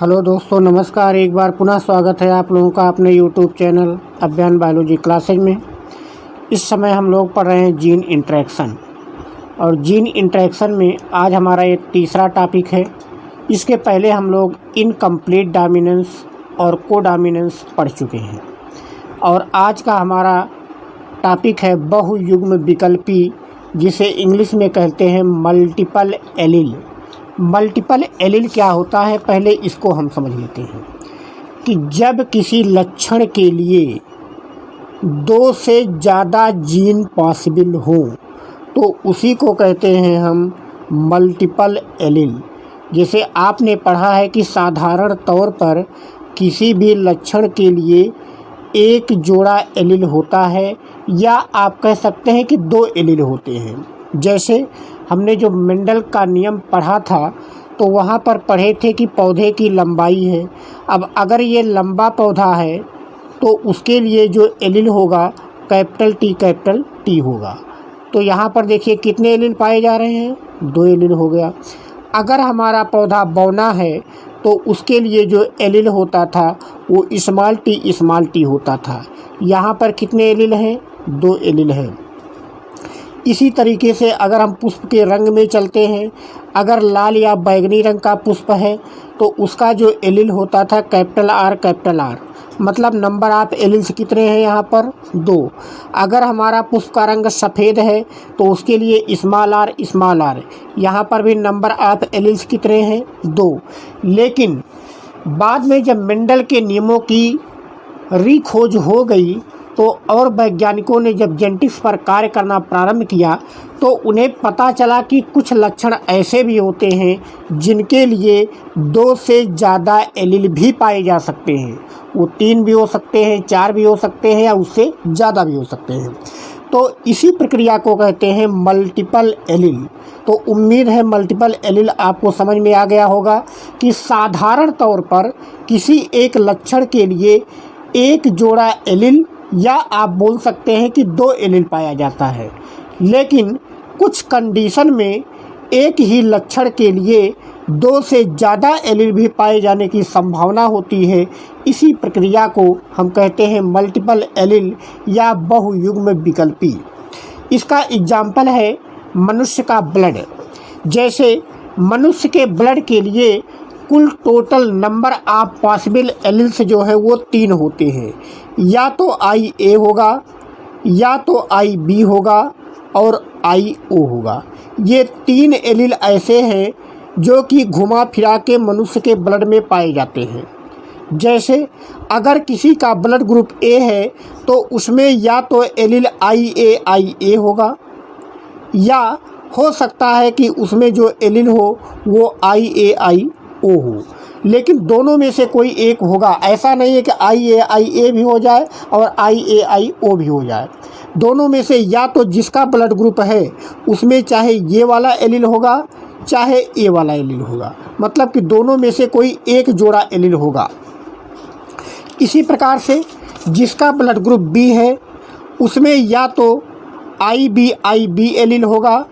Hello दोस्तों, नमस्कार। एक बार पुनः स्वागत है आप लोगों का अपने यूट्यूब चैनल अभियान बायोलॉजी क्लासेज में। इस समय हम लोग पढ़ रहे हैं जीन इंटरेक्शन, और जीन इंटरेक्शन में आज हमारा ये तीसरा टॉपिक है। इसके पहले हम लोग इनकम्प्लीट डोमिनेंस और कोडोमिनेंस पढ़ चुके हैं, और आज का हमारा टॉपिक है बहुयुग्म विकल्पी, जिसे इंग्लिश में कहते हैं मल्टीपल एलील। मल्टीपल एलील क्या होता है, पहले इसको हम समझ लेते हैं कि जब किसी लक्षण के लिए दो से ज़्यादा जीन पॉसिबल हो तो उसी को कहते हैं हम मल्टीपल एलील। जैसे आपने पढ़ा है कि साधारण तौर पर किसी भी लक्षण के लिए एक जोड़ा एलील होता है, या आप कह सकते हैं कि दो एलील होते हैं। जैसे हमने जो मेंडल का नियम पढ़ा था तो वहाँ पर पढ़े थे कि पौधे की लंबाई है। अब अगर ये लंबा पौधा है तो उसके लिए जो एलील होगा कैपिटल टी होगा। तो यहाँ पर देखिए कितने एलील पाए जा रहे हैं, दो एलील हो गया। अगर हमारा पौधा बौना है तो उसके लिए जो एलील होता था वो स्मॉल टी होता था। यहाँ पर कितने एलील हैं, दो एलील हैं। इसी तरीके से अगर हम पुष्प के रंग में चलते हैं, अगर लाल या बैंगनी रंग का पुष्प है तो उसका जो एलील होता था कैपिटल आर, मतलब नंबर ऑफ एलील्स कितने हैं यहाँ पर, दो। अगर हमारा पुष्प का रंग सफ़ेद है तो उसके लिए स्मॉल आर, यहाँ पर भी नंबर ऑफ एलील्स कितने हैं, दो। लेकिन बाद में जब मेंडल के नियमों की रीखोज हो गई तो और वैज्ञानिकों ने जब जेनेटिक्स पर कार्य करना प्रारंभ किया तो उन्हें पता चला कि कुछ लक्षण ऐसे भी होते हैं जिनके लिए दो से ज़्यादा एलील भी पाए जा सकते हैं। वो 3 भी हो सकते हैं, 4 भी हो सकते हैं, या उससे ज़्यादा भी हो सकते हैं। तो इसी प्रक्रिया को कहते हैं मल्टीपल एलील। तो उम्मीद है मल्टीपल एलील आपको समझ में आ गया होगा कि साधारण तौर पर किसी एक लक्षण के लिए एक जोड़ा एलील, या आप बोल सकते हैं कि दो एलील पाया जाता है। लेकिन कुछ कंडीशन में एक ही लक्षण के लिए दो से ज़्यादा एलील भी पाए जाने की संभावना होती है। इसी प्रक्रिया को हम कहते हैं मल्टीपल एलील या बहुयुग्म विकल्पी। इसका एग्जाम्पल है मनुष्य का ब्लड। जैसे मनुष्य के ब्लड के लिए कुल total number of possible alleles जो है वो 3 होते हैं। या तो IA होगा, या तो IB होगा, और IO होगा। ये 3 एलील ऐसे हैं जो कि घुमा फिरा के मनुष्य के ब्लड में पाए जाते हैं। जैसे अगर किसी का ब्लड ग्रुप A है तो उसमें या तो एलील IA होगा, या हो सकता है कि उसमें जो एलील हो वो IAIO हो। लेकिन दोनों में से कोई एक होगा। ऐसा नहीं है कि IAIA भी हो जाए और IAIO भी हो जाए। दोनों में से या तो जिसका ब्लड ग्रुप है उसमें चाहे ये वाला एलील होगा, चाहे ए वाला एलील होगा, मतलब कि दोनों में से कोई एक जोड़ा एलील होगा। इसी प्रकार से जिसका ब्लड ग्रुप B है उसमें या तो IBIB एलील होगा,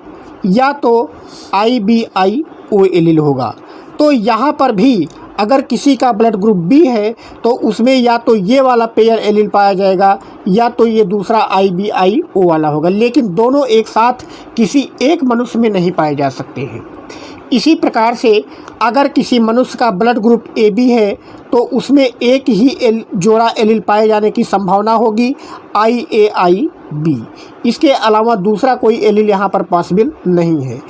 या तो IBIO एलील होगा। तो यहाँ पर भी अगर किसी का ब्लड ग्रुप B है तो उसमें या तो ये वाला पेयर एलील पाया जाएगा, या तो ये दूसरा IBIO वाला होगा। लेकिन दोनों एक साथ किसी एक मनुष्य में नहीं पाए जा सकते हैं। इसी प्रकार से अगर किसी मनुष्य का ब्लड ग्रुप AB है तो उसमें एक ही जोड़ा एलील पाए जाने की संभावना होगी, IAIB। इसके अलावा दूसरा कोई एलील यहाँ पर पॉसिबल नहीं है।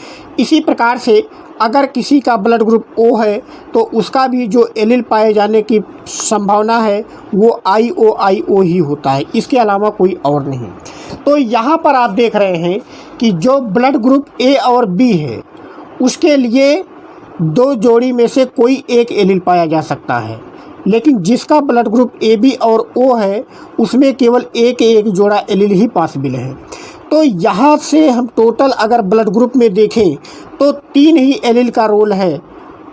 इसी प्रकार से अगर किसी का ब्लड ग्रुप O है तो उसका भी जो एलील पाए जाने की संभावना है वो IOIO ही होता है, इसके अलावा कोई और नहीं। तो यहाँ पर आप देख रहे हैं कि जो ब्लड ग्रुप A और B है उसके लिए दो जोड़ी में से कोई एक एलील पाया जा सकता है। लेकिन जिसका ब्लड ग्रुप AB और O है उसमें केवल एक जोड़ा एलील ही पॉसिबल है। तो यहाँ से हम टोटल अगर ब्लड ग्रुप में देखें तो 3 ही एलील का रोल है,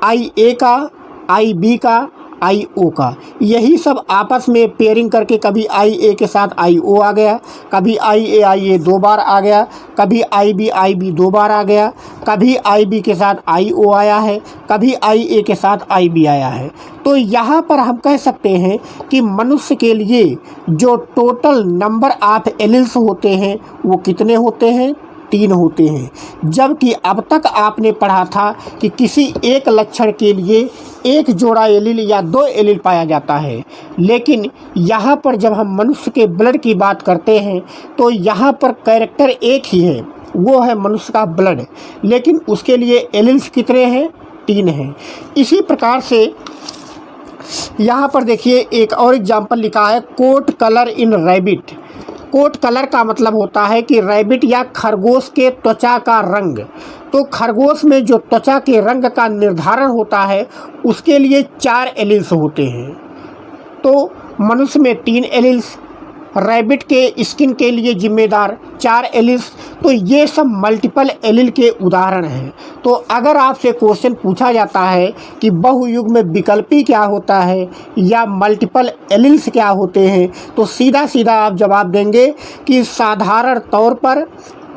IA का, IB का, IO का। यही सब आपस में पेयरिंग करके कभी IA के साथ IO आ गया, कभी IA 2 बार आ गया, कभी IB 2 बार आ गया, कभी IB के साथ IO आया है, कभी IA के साथ IB आया है। तो यहाँ पर हम कह सकते हैं कि मनुष्य के लिए जो टोटल नंबर ऑफ एलील्स होते हैं वो कितने होते हैं? 3 होते हैं। जबकि अब तक आपने पढ़ा था कि किसी एक लक्षण के लिए एक जोड़ा एलील या 2 एलील पाया जाता है, लेकिन यहाँ पर जब हम मनुष्य के ब्लड की बात करते हैं तो यहाँ पर कैरेक्टर एक ही है, वो है मनुष्य का ब्लड, लेकिन उसके लिए एलील्स कितने हैं? 3 हैं। इसी प्रकार से यहाँ पर देखिए एक और एग्जाम्पल लिखा है, coat colour in rabbit. Coat colour का मतलब होता है कि रैबिट या खरगोश के त्वचा का रंग। तो खरगोश में जो त्वचा के रंग का निर्धारण होता है उसके लिए 4 एलील्स होते हैं। तो मनुष्य में 3 एलील्स, रैबिट के स्किन के लिए जिम्मेदार 4 एलील्स। तो ये सब मल्टीपल एलील के उदाहरण हैं। तो अगर आपसे क्वेश्चन पूछा जाता है कि बहुयुग में विकल्पी क्या होता है या मल्टीपल एलील्स क्या होते हैं, तो सीधा सीधा आप जवाब देंगे कि साधारण तौर पर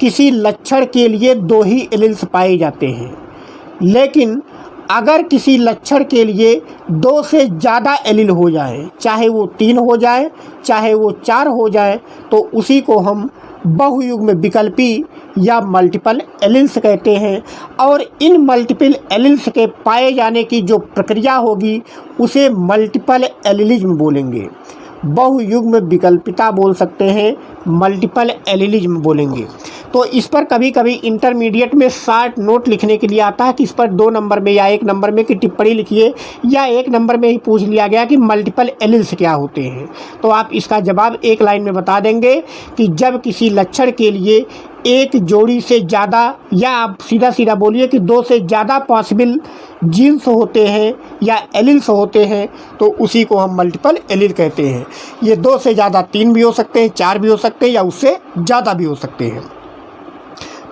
किसी लक्षण के लिए 2 ही एलील्स पाए जाते हैं, लेकिन अगर किसी लक्षण के लिए 2 से ज़्यादा एलील हो जाए, चाहे वो 3 हो जाए चाहे वो 4 हो जाए, तो उसी को हम बहुयुग में विकल्पी या मल्टीपल एलील्स कहते हैं। और इन मल्टीपल एलील्स के पाए जाने की जो प्रक्रिया होगी उसे मल्टीपल एलीलिज्म बोलेंगे। बहुयुग में विकल्पिता बोल सकते हैं, मल्टीपल एलीलिज्म बोलेंगे। तो इस पर कभी कभी इंटरमीडिएट में शॉर्ट नोट लिखने के लिए आता है कि इस पर 2 नंबर में या 1 नंबर में की टिप्पणी लिखिए, या 1 नंबर में ही पूछ लिया गया कि मल्टीपल एलील्स क्या होते हैं। तो आप इसका जवाब 1 लाइन में बता देंगे कि जब किसी लक्षण के लिए एक जोड़ी से ज़्यादा, या आप सीधा सीधा बोलिए कि 2 से ज़्यादा पॉसिबल जीन्स होते हैं या एलील्स होते हैं, तो उसी को हम मल्टीपल एलील कहते हैं। ये 2 से ज़्यादा 3 भी हो सकते हैं, 4 भी हो सकते हैं, या उससे ज़्यादा भी हो सकते हैं।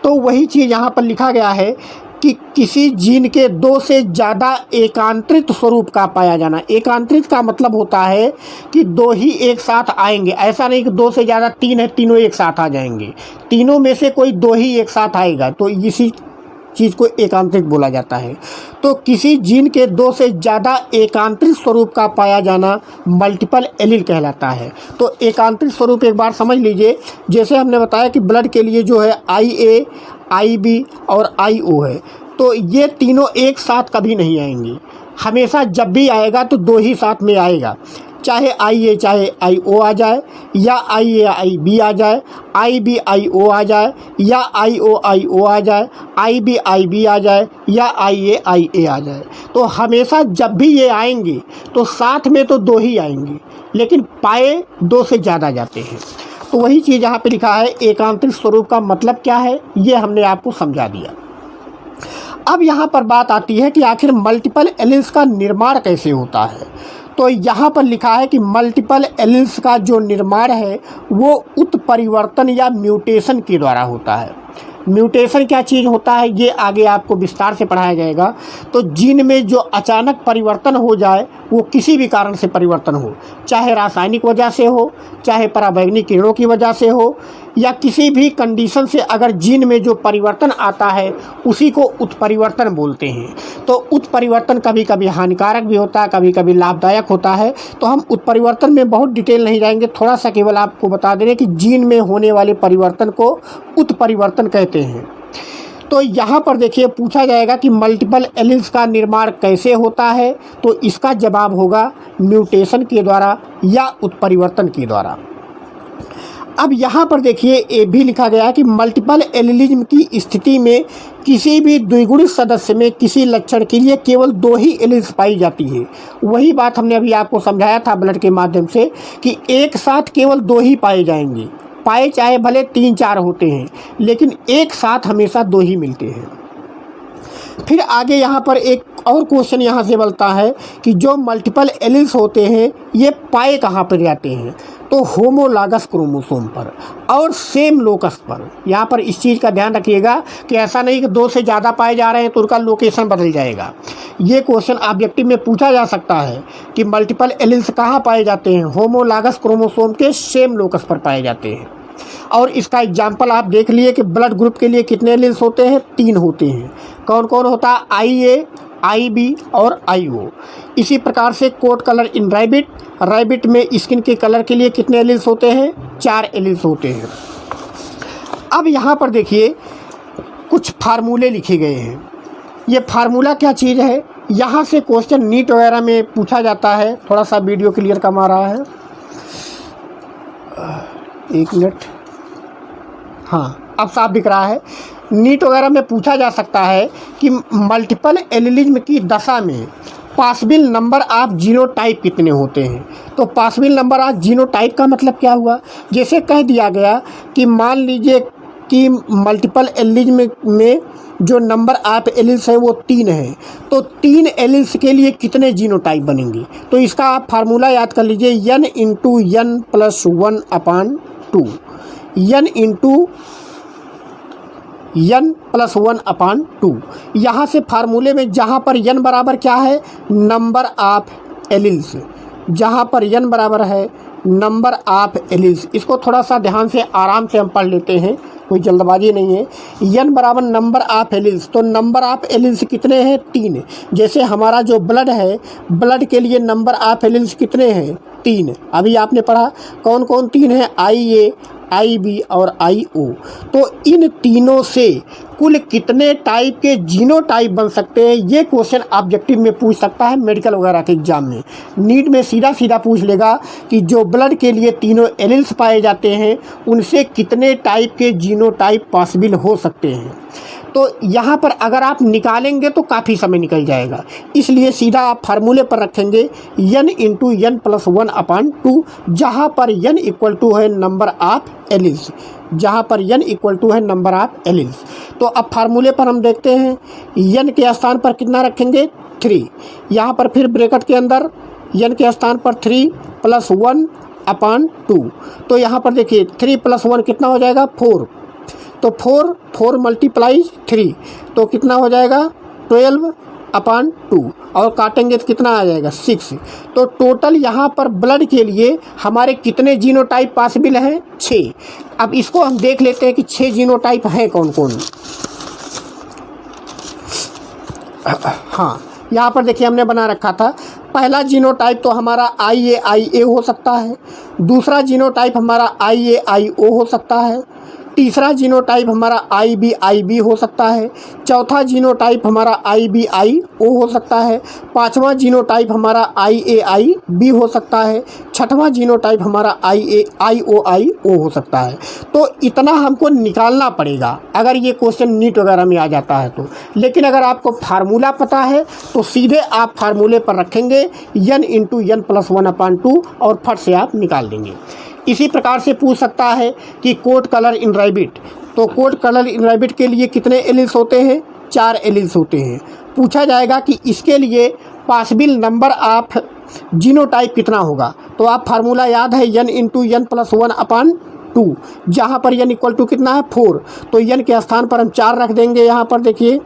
तो वही चीज़ यहाँ पर लिखा गया है कि किसी जीन के 2 से ज़्यादा एकांतरित स्वरूप का पाया जाना। एकांतरित का मतलब होता है कि 2 ही एक साथ आएंगे, ऐसा नहीं कि 2 से ज़्यादा 3 है, तीनों एक साथ आ जाएंगे। तीनों में से कोई 2 ही एक साथ आएगा, तो इसी चीज़ को एकांतरित बोला जाता है। तो किसी जीन के 2 से ज़्यादा एकांतरित स्वरूप का पाया जाना मल्टीपल एलील कहलाता है। तो एकांतरित स्वरूप एक बार समझ लीजिए, जैसे हमने बताया कि ब्लड के लिए जो है IA, IB और IO है, तो ये तीनों एक साथ कभी नहीं आएंगी। हमेशा जब भी आएगा तो 2 ही साथ में आएगा, चाहे IA चाहे IO आ जाए, या IA IB आ जाए, IB IO आ जाए, या IO IO आ जाए, IB IB आ जाए, या IA IA आ जाए। तो हमेशा जब भी ये आएंगे तो साथ में तो 2 ही आएंगे, लेकिन पाए 2 से ज़्यादा जाते हैं। तो वही चीज़ यहाँ पे लिखा है, एकांतरित स्वरूप का मतलब क्या है ये हमने आपको समझा दिया। अब यहाँ पर बात आती है कि आखिर मल्टीपल एलील्स का निर्माण कैसे होता है। तो यहाँ पर लिखा है कि मल्टीपल एलील्स का जो निर्माण है वो उत्परिवर्तन या म्यूटेशन के द्वारा होता है। म्यूटेशन क्या चीज़ होता है ये आगे आपको विस्तार से पढ़ाया जाएगा। तो जीन में जो अचानक परिवर्तन हो जाए, वो किसी भी कारण से परिवर्तन हो, चाहे रासायनिक वजह से हो, चाहे पराबैंगनी किरणों की वजह से हो, या किसी भी कंडीशन से अगर जीन में जो परिवर्तन आता है उसी को उत्परिवर्तन बोलते हैं। तो उत्परिवर्तन कभी कभी हानिकारक भी होता है, कभी कभी लाभदायक होता है। तो हम उत्परिवर्तन में बहुत डिटेल नहीं जाएंगे, थोड़ा सा केवल आपको बता दें कि जीन में होने वाले परिवर्तन को उत्परिवर्तन कहते हैं। तो यहाँ पर देखिए पूछा जाएगा कि मल्टीपल एलील्स का निर्माण कैसे होता है, तो इसका जवाब होगा म्यूटेशन के द्वारा या उत्परिवर्तन के द्वारा। अब यहाँ पर देखिए ये भी लिखा गया है कि मल्टीपल एलीलिज्म की स्थिति में किसी भी द्विगुणित सदस्य में किसी लक्षण के लिए केवल 2 ही एलील्स पाई जाती है। वही बात हमने अभी आपको समझाया था ब्लड के माध्यम से कि एक साथ केवल 2 ही पाए जाएंगे, पाए चाहे भले 3-4 होते हैं, लेकिन एक साथ हमेशा 2 ही मिलते हैं। फिर आगे यहाँ पर एक और क्वेश्चन यहाँ से बनता है कि जो मल्टीपल एलील्स होते हैं ये पाए कहाँ पर जाते हैं। तो होमोलॉगस क्रोमोसोम पर और सेम लोकस पर। यहाँ पर इस चीज़ का ध्यान रखिएगा कि ऐसा नहीं कि 2 से ज़्यादा पाए जा रहे हैं तो उनका लोकेशन बदल जाएगा। ये क्वेश्चन ऑब्जेक्टिव में पूछा जा सकता है कि मल्टीपल एलील्स कहाँ पाए जाते हैं, होमोलॉगस क्रोमोसोम के सेम लोकस पर पाए जाते हैं। और इसका एग्जाम्पल आप देख लिए कि ब्लड ग्रुप के लिए कितने एलील्स होते हैं, 3 होते हैं। कौन कौन होता है, IA, IB और IO। इसी प्रकार से कोट कलर इन रैबिट में स्किन के कलर के लिए कितने एलील्स होते हैं, 4 एलील्स होते हैं। अब यहाँ पर देखिए कुछ फार्मूले लिखे गए हैं। ये फार्मूला क्या चीज़ है, यहाँ से क्वेश्चन नीट वगैरह में पूछा जाता है। थोड़ा सा वीडियो क्लियर कम आ रहा है, 1 मिनट, हाँ अब साफ दिख रहा है। नीट वगैरह में पूछा जा सकता है कि मल्टीपल एलिलिज्म की दशा में पॉसिबल नंबर ऑफ जीनोटाइप कितने होते हैं। तो पॉसिबल नंबर ऑफ जीनोटाइप का मतलब क्या हुआ, जैसे कह दिया गया कि मान लीजिए कि मल्टीपल एलिलिज्म में जो नंबर ऑफ एलील्स है वो 3 है, तो 3 एलील्स के लिए कितने जीनोटाइप बनेंगे। तो इसका आप फार्मूला याद कर लीजिए, n × n + 1/2, n × n + 1/2। यहाँ से फार्मूले में जहाँ पर n बराबर क्या है, नंबर ऑफ एलील्स, जहाँ पर n बराबर है नंबर ऑफ एलील्स। इसको थोड़ा सा ध्यान से आराम से हम पढ़ लेते हैं, कोई जल्दबाजी नहीं है। n बराबर नंबर ऑफ एलील्स, तो नंबर ऑफ एलील्स कितने हैं, 3। जैसे हमारा जो ब्लड है, ब्लड के लिए नंबर ऑफ एलील्स कितने हैं, 3। अभी आपने पढ़ा कौन कौन 3 हैं, IA, IB और IO। तो इन तीनों से कुल कितने टाइप के जीनोटाइप बन सकते हैं, ये क्वेश्चन ऑब्जेक्टिव में पूछ सकता है मेडिकल वगैरह के एग्जाम में। नीट में सीधा सीधा पूछ लेगा कि जो ब्लड के लिए तीनों एलील्स पाए जाते हैं उनसे कितने टाइप के जीनोटाइप पॉसिबल हो सकते हैं। तो यहाँ पर अगर आप निकालेंगे तो काफ़ी समय निकल जाएगा, इसलिए सीधा आप फार्मूले पर रखेंगे n × n + 1/2, जहाँ पर n = है नंबर ऑफ एलील्स, जहाँ पर n = है नंबर ऑफ एलील्स। तो अब फार्मूले पर हम देखते हैं, n के स्थान पर कितना रखेंगे, 3। यहाँ पर फिर ब्रैकेट के अंदर n के स्थान पर 3 + 1/2। तो यहाँ पर देखिए 3 + 1 कितना हो जाएगा, 4। तो 4 × 3 तो कितना हो जाएगा, 12/2, और काटेंगे तो कितना आ जाएगा, 6। तो टोटल यहाँ पर ब्लड के लिए हमारे कितने जीनोटाइप पॉसिबल हैं, 6। अब इसको हम देख लेते हैं कि 6 जीनोटाइप हैं कौन कौन। हाँ, यहाँ पर देखिए हमने बना रखा था, पहला जीनोटाइप तो हमारा IA हो सकता है, दूसरा जीनोटाइप हमारा IA हो सकता है, तीसरा जीनोटाइप हमारा IB हो सकता है, चौथा जीनोटाइप हमारा IBO हो सकता है, पांचवा जीनोटाइप हमारा IAIB हो सकता है, छठवां जीनोटाइप हमारा IOI हो सकता है। तो इतना हमको निकालना पड़ेगा अगर ये क्वेश्चन नीट वगैरह में आ जाता है तो। लेकिन अगर आपको फार्मूला पता है तो सीधे आप फार्मूले पर रखेंगे n × n + 1/2 और फट से आप निकाल देंगे। इसी प्रकार से पूछ सकता है कि कोट कलर इन रैबिट, तो कोट कलर इन रैबिट के लिए कितने एलील्स होते हैं, 4 एलील्स होते हैं। पूछा जाएगा कि इसके लिए पॉसिबल नंबर ऑफ जीनोटाइप कितना होगा। तो आप फार्मूला याद है, n × n + 1/2, जहाँ पर n = कितना है, 4। तो n के स्थान पर हम 4 रख देंगे यहाँ पर देखिए,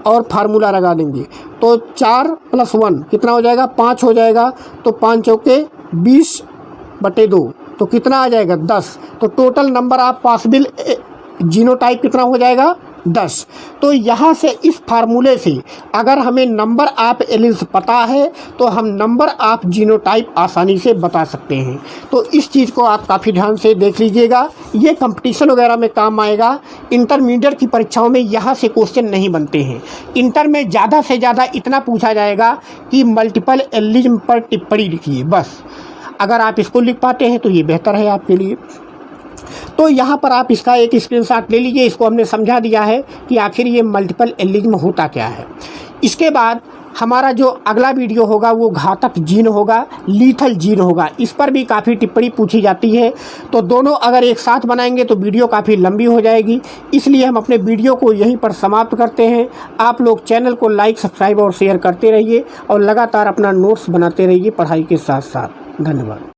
और फार्मूला लगा देंगे। तो 4 + 1 कितना हो जाएगा, 5 हो जाएगा। तो 5 चौके 20/2, तो कितना आ जाएगा, 10। तो total number of possible genotype कितना हो जाएगा, 10। तो यहाँ से इस फार्मूले से अगर हमें नंबर ऑफ एलील्स पता है तो हम नंबर ऑफ जीनोटाइप आसानी से बता सकते हैं। तो इस चीज़ को आप काफ़ी ध्यान से देख लीजिएगा, ये कंपटीशन वगैरह में काम आएगा। इंटरमीडिएट की परीक्षाओं में यहाँ से क्वेश्चन नहीं बनते हैं। इंटर में ज़्यादा से ज़्यादा इतना पूछा जाएगा कि मल्टीपल एलिज्म पर टिप्पणी लिखिए, बस। अगर आप इसको लिख पाते हैं तो ये बेहतर है आपके लिए। तो यहाँ पर आप इसका एक स्क्रीनशॉट ले लीजिए। इसको हमने समझा दिया है कि आखिर ये मल्टीपल एलिज्म होता क्या है। इसके बाद हमारा जो अगला वीडियो होगा वो घातक जीन होगा, लीथल जीन होगा। इस पर भी काफ़ी टिप्पणी पूछी जाती है। तो दोनों अगर एक साथ बनाएंगे तो वीडियो काफ़ी लंबी हो जाएगी, इसलिए हम अपने वीडियो को यहीं पर समाप्त करते हैं। आप लोग चैनल को लाइक, सब्सक्राइब और शेयर करते रहिए और लगातार अपना नोट्स बनाते रहिए पढ़ाई के साथ साथ। धन्यवाद।